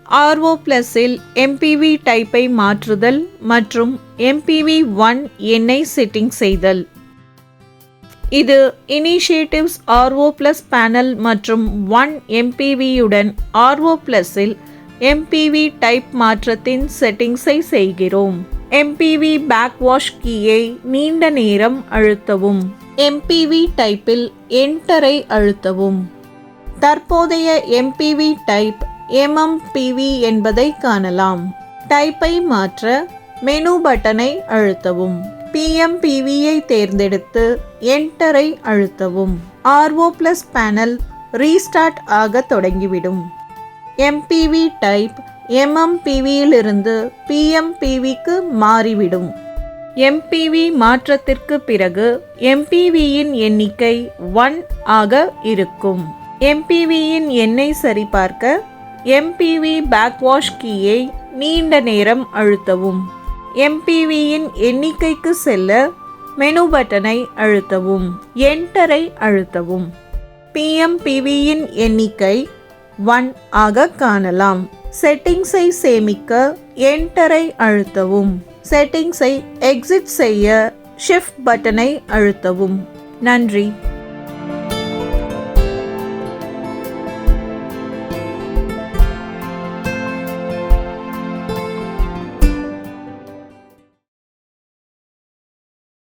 RO Plus-இல் MPV டைப்பை மாற்றுதல் மற்றும் MPV-1 எண்ணை செட்டிங் செய்தல். இது இனிஷியேட்டிவ்ஸ் RO Plus பேனல் மற்றும் 1 MPV-யுடன் RO Plus-இல் MPV டைப் மாற்றத்தின் செட்டிங்ஸை செய்கிறோம். MPV பேக்வாஷ் கீயை நீண்ட நேரம் அழுத்தவும். MPV டைப்பில் என்டரை அழுத்தவும். தற்போதைய MPV டைப் MMPV என்பதை காணலாம். டைப்பை மாற்ற மெனு பட்டனை அழுத்தவும். PMPV-ஐ தேர்ந்தெடுத்து என்டரை அழுத்தவும். RO Plus பேனல் ரீஸ்டார்ட் ஆக தொடங்கிவிடும். MPV டைப் MMPV-யிலிருந்து PMPV-க்கு மாறிவிடும். MPV மாற்றத்திற்கு பிறகு MPV-யின் எண்ணிக்கை 1 ஆக இருக்கும். MPV-யின் எண்ணை சரிபார்க்க MPV பேக்வாஷ் கீயை நீண்ட நேரம் அழுத்தவும். MPV-யின் எண்ணிக்கைக்கு செல்ல மெனு பட்டனை அழுத்தவும். என்டரை அழுத்தவும். PMPV-யின் எண்ணிக்கை 1 ஆக காணலாம். செட்டிங்ஸை சேமிக்க என்டரை அழுத்தவும். செட்டிங்ஸை எக்ஸிட் செய்ய ஷிஃப்ட் பட்டனை அழுத்தவும். நன்றி.